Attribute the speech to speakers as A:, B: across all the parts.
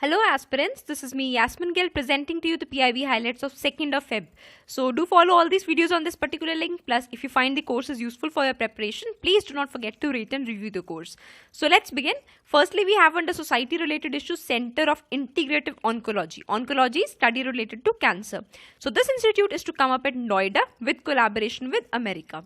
A: Hello aspirants, this is me Yasmin Gill presenting to you the PIB highlights of 2nd of Feb. So do follow all these videos on this particular link. Plus if you find the course is useful for your preparation, please do not forget to rate and review the course. So let's begin. Firstly, we have under society related issues Center of Integrative Oncology. Oncology is study related to cancer. So this institute is to come up at Noida with collaboration with America.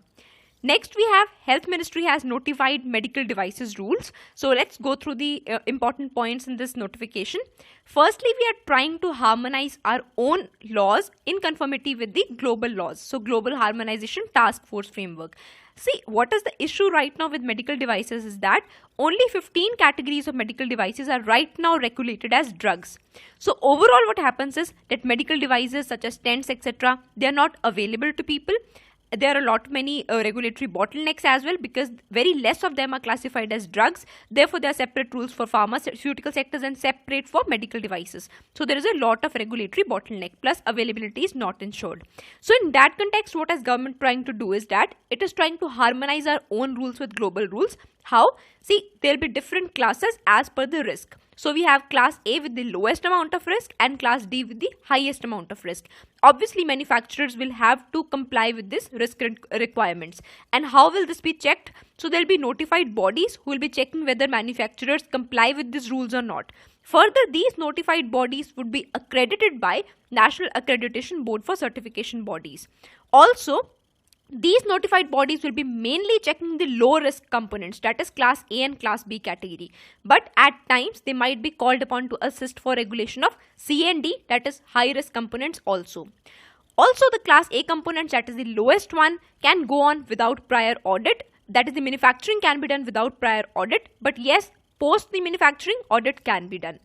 A: Next, we have Health Ministry has notified medical devices rules. So let's go through the important points in this notification. Firstly, we are trying to harmonize our own laws in conformity with the global laws. So Global Harmonization Task Force Framework. See, what is the issue right now with medical devices is that only 15 categories of medical devices are right now regulated as drugs. So overall what happens is that medical devices such as stents, etc., they are not available to people. There are many regulatory bottlenecks as well because very less of them are classified as drugs. Therefore, there are separate rules for pharmaceutical sectors and separate for medical devices. So, there is a lot of regulatory bottleneck plus availability is not ensured. So, in that context, what is government trying to do is that it is trying to harmonize our own rules with global rules. How? See, there will be different classes as per the risk. So we have class A with the lowest amount of risk and class D with the highest amount of risk. Obviously, manufacturers will have to comply with this risk requirements. And how will this be checked? So there will be notified bodies who will be checking whether manufacturers comply with these rules or not. Further, these notified bodies would be accredited by National Accreditation Board for certification bodies. Also, these notified bodies will be mainly checking the low risk components, that is class A and class B category. But at times they might be called upon to assist for regulation of C and D, that is high risk components also. Also the class A components, that is the lowest one, can go on without prior audit. That is the manufacturing can be done without prior audit. But yes, post the manufacturing audit can be done.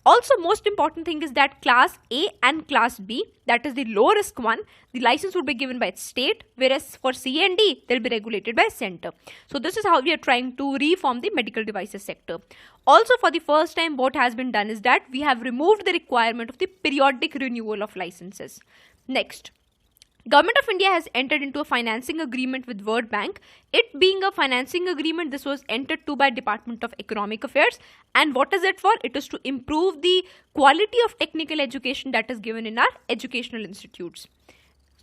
A: Also, most important thing is that class A and class B, that is the low risk one, the license would be given by state, whereas for C and D, they'll be regulated by center. So this is how we are trying to reform the medical devices sector. Also, for the first time, what has been done is that we have removed the requirement of the periodic renewal of licenses. Next. Government of India has entered into a financing agreement with World Bank. It being a financing agreement, this was entered to by Department of Economic Affairs. And what is it for? It is to improve the quality of technical education that is given in our educational institutes.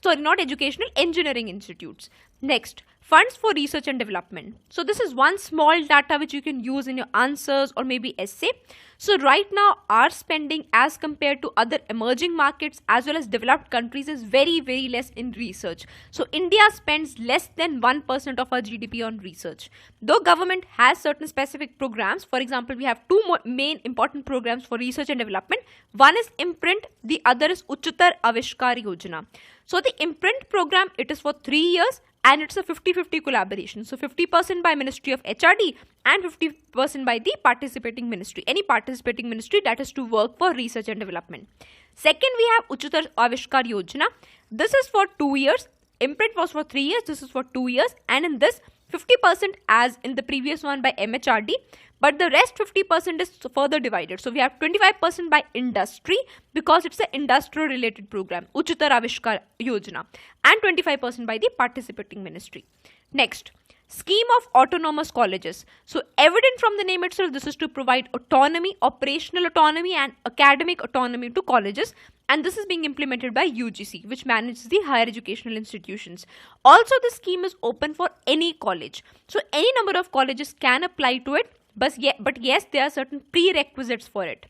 A: Sorry, not educational, engineering institutes. Next, funds for research and development. So this is one small data which you can use in your answers or maybe essay. So right now our spending as compared to other emerging markets as well as developed countries is very less in research. So India spends less than 1% of our GDP on research. Though government has certain specific programs, for example, we have two main important programs for research and development. One is Imprint, the other is Uchatar Avishkar Yojana. So the Imprint program, it is for 3 years. And it's a 50-50 collaboration. So 50% by Ministry of HRD and 50% by the participating ministry. Any participating ministry that is to work for research and development. Second, we have Uchatar Avishkar Yojana. This is for 2 years. Imprint was for 3 years. This is for 2 years. And in this, 50% as in the previous one by MHRD. But the rest 50% is further divided. So we have 25% by industry because it's an industrial related program, Uchatar Avishkar Yojana, and 25% by the participating ministry. Next, scheme of autonomous colleges. So evident from the name itself, this is to provide autonomy, operational autonomy and academic autonomy to colleges. And this is being implemented by UGC, which manages the higher educational institutions. Also, the scheme is open for any college. So any number of colleges can apply to it. But yes, there are certain prerequisites for it.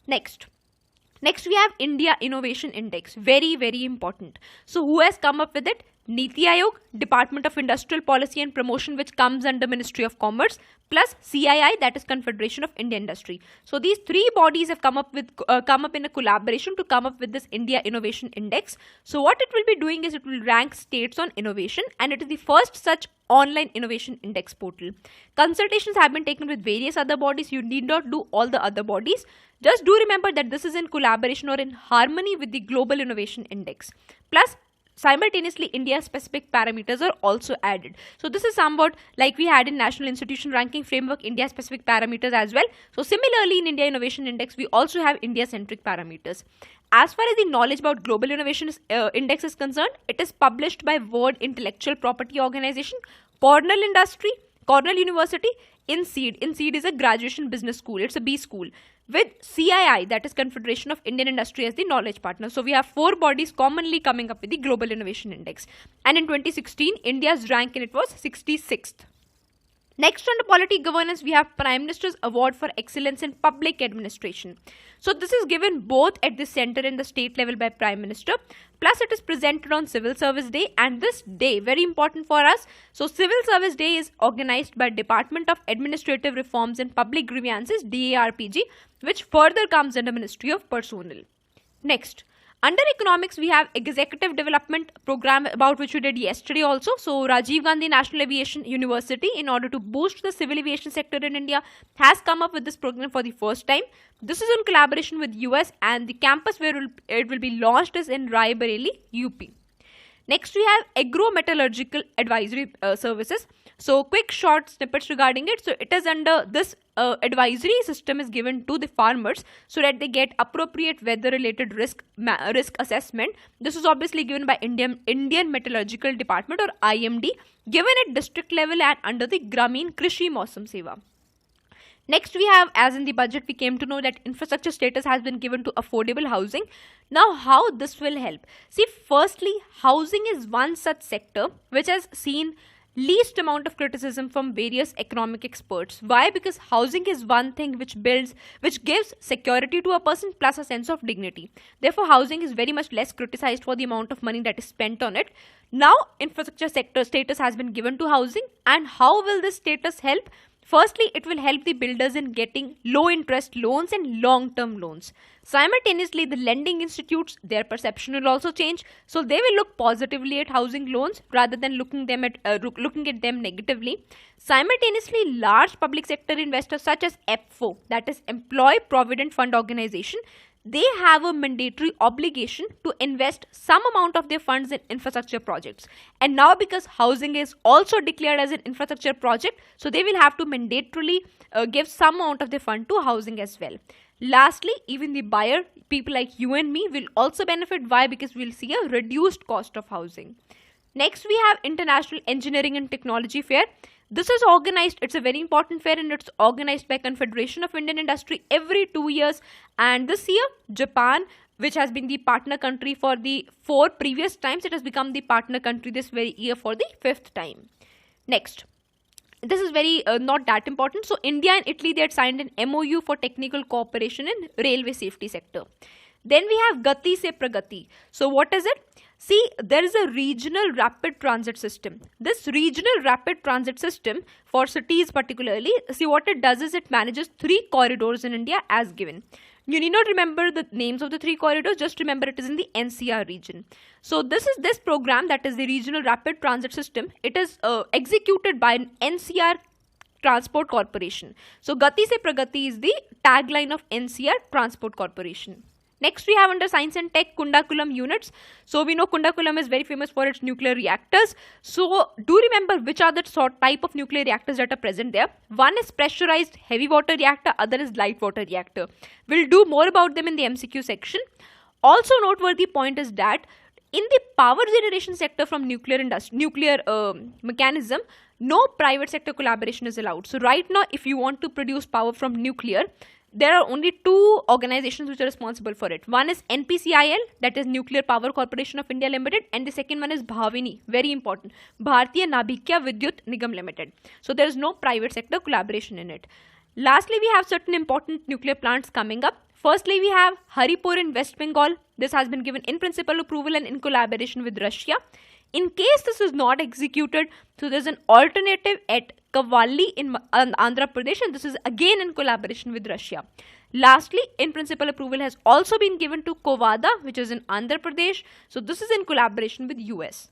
A: Next, we have India Innovation Index. Very important. So who has come up with it? Niti Aayog, Department of Industrial Policy and Promotion, which comes under Ministry of Commerce, plus CII, that is Confederation of India Industry. So these three bodies have come up in a collaboration to come up with this India Innovation Index. So what it will be doing is it will rank states on innovation, and it is the first such online innovation index portal. Consultations have been taken with various other bodies. You need not do all the other bodies. Just do remember that this is in collaboration or in harmony with the Global Innovation Index. Plus, simultaneously, India's specific parameters are also added. So this is somewhat like we had in National Institution Ranking Framework, India specific parameters as well. So similarly, in India Innovation Index, we also have India centric parameters. As far as the knowledge about Global Innovation Index is concerned, it is published by World Intellectual Property Organization, Cornell University, INSEED. INSEED is a graduation business school. It's a B school. With CII, that is Confederation of Indian Industry, as the knowledge partner. So we have 4 bodies commonly coming up with the Global Innovation Index. And in 2016, India's rank in it was 66th. Next, under polity governance, we have Prime Minister's Award for Excellence in Public Administration. So this is given both at the center and the state level by Prime Minister. Plus, it is presented on Civil Service Day, and this day, very important for us. So Civil Service Day is organized by Department of Administrative Reforms and Public Grievances, DARPG, which further comes under Ministry of Personnel. Next, under economics, we have executive development program, about which we did yesterday also. So Rajiv Gandhi National Aviation University, in order to boost the civil aviation sector in India, has come up with this program for the first time. This is in collaboration with US, and the campus where it will be launched is in Raebareli, UP. Next, we have agro-metallurgical advisory services. So quick short snippets regarding it. So it is under this advisory system is given to the farmers so that they get appropriate weather related risk assessment. This is obviously given by Indian Metallurgical Department, or IMD, given at district level and under the Grameen Krishi Mausam Seva. Next, we have, as in the budget, we came to know that infrastructure status has been given to affordable housing. Now, how this will help? See, firstly, housing is one such sector which has seen least amount of criticism from various economic experts. Why? Because housing is one thing which gives security to a person plus a sense of dignity. Therefore, housing is very much less criticized for the amount of money that is spent on it. Now, infrastructure sector status has been given to housing, and how will this status help? Firstly, it will help the builders in getting low interest loans and long term loans. Simultaneously, the lending institutes, their perception will also change. So they will look positively at housing loans rather than looking at them negatively. Simultaneously, large public sector investors such as EPFO, that is Employee Provident Fund Organization, they have a mandatory obligation to invest some amount of their funds in infrastructure projects. And now, because housing is also declared as an infrastructure project, so they will have to mandatorily give some amount of their fund to housing as well. Lastly, even the buyer, people like you and me, will also benefit. Why? Because we will see a reduced cost of housing. Next, we have International Engineering and Technology Fair. This is organized, it's a very important fair, and it's organized by Confederation of Indian Industry every 2 years. And this year, Japan, which has been the partner country for the 4 previous times, it has become the partner country this very year for the 5th time. Next, this is very not that important. So India and Italy, they had signed an MOU for technical cooperation in railway safety sector. Then we have Gati se Pragati. So what is it? See, there is a regional rapid transit system. This regional rapid transit system for cities particularly, see what it does is it manages 3 corridors in India as given. You need not remember the names of the 3 corridors, just remember it is in the NCR region. So this program, that is the regional rapid transit system, it is executed by an NCR Transport Corporation. So Gati se Pragati is the tagline of NCR Transport Corporation. Next, we have under Science and Tech Kundakulam units. So we know Kundakulam is very famous for its nuclear reactors. So do remember which are the type of nuclear reactors that are present there. One is pressurized heavy water reactor, other is light water reactor. We'll do more about them in the MCQ section. Also noteworthy point is that in the power generation sector from nuclear mechanism, no private sector collaboration is allowed. So right now, if you want to produce power from nuclear, there are only 2 organizations which are responsible for it. One is NPCIL, that is Nuclear Power Corporation of India Limited, and the second one is Bhavini, very important, Bharatiya Nabhikya Vidyut Nigam Limited. So there is no private sector collaboration in it. Lastly, we have certain important nuclear plants coming up. Firstly, we have Haripur in West Bengal. This has been given in principle approval and in collaboration with Russia. In case this is not executed, so there's an alternative at Kavalli in Andhra Pradesh, and this is again in collaboration with Russia. Lastly, in principle approval has also been given to Kovada, which is in Andhra Pradesh. So this is in collaboration with US.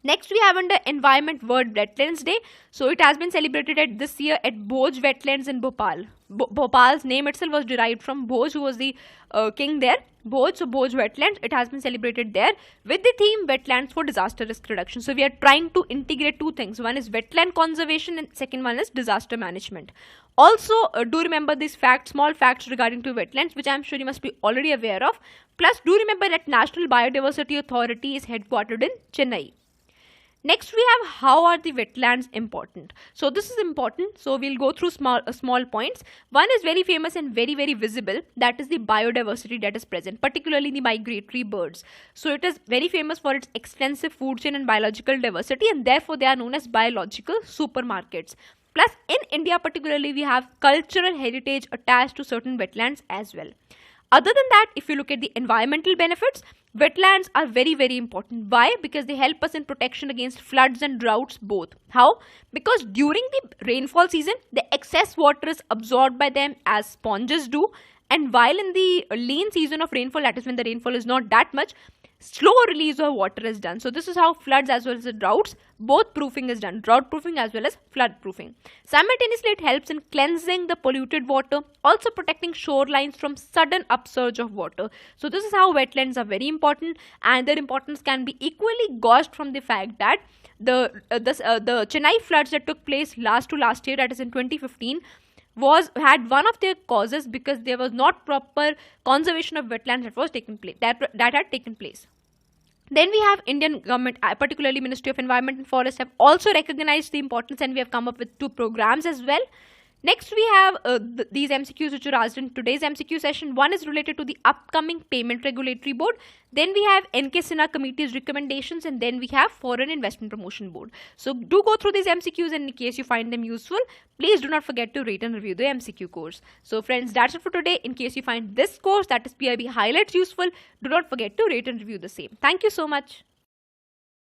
A: Next, we have under Environment World Wetlands Day. So it has been celebrated this year at Bhoj Wetlands in Bhopal. Bhopal's name itself was derived from Bhoj, who was the king there. Bhoj, so Bhoj Wetlands, it has been celebrated there with the theme Wetlands for Disaster Risk Reduction. So we are trying to integrate 2 things. One is wetland conservation and second one is disaster management. Also, do remember these small facts regarding to wetlands, which I am sure you must be already aware of. Plus, do remember that National Biodiversity Authority is headquartered in Chennai. Next, we have how are the wetlands important. So this is important. So we'll go through small points. One is very famous and very visible. That is the biodiversity that is present, particularly the migratory birds. So it is very famous for its extensive food chain and biological diversity, and therefore they are known as biological supermarkets. Plus, in India particularly, we have cultural heritage attached to certain wetlands as well. Other than that, if you look at the environmental benefits, wetlands are very important. Why? Because they help us in protection against floods and droughts both. How? Because during the rainfall season, the excess water is absorbed by them as sponges do, and while in the lean season of rainfall, that is when the rainfall is not that much, slow release of water is done. So this is how floods as well as the droughts, both proofing is done, drought proofing as well as flood proofing. Simultaneously, it helps in cleansing the polluted water, also protecting shorelines from sudden upsurge of water. So this is how wetlands are very important, and their importance can be equally gauged from the fact that the Chennai floods that took place last year, that is in 2015, had one of their causes because there was not proper conservation of wetlands that was taken place that had taken place. Then we have Indian government, particularly Ministry of Environment and Forest, have also recognized the importance, and we have come up with 2 programs as well. Next, we have these MCQs which are asked in today's MCQ session. One is related to the upcoming Payment Regulatory Board. Then we have NK Sinha Committee's recommendations, and then we have Foreign Investment Promotion Board. So do go through these MCQs, and in case you find them useful, please do not forget to rate and review the MCQ course. So friends, that's it for today. In case you find this course, that is PIB Highlights, useful, do not forget to rate and review the same. Thank you so much.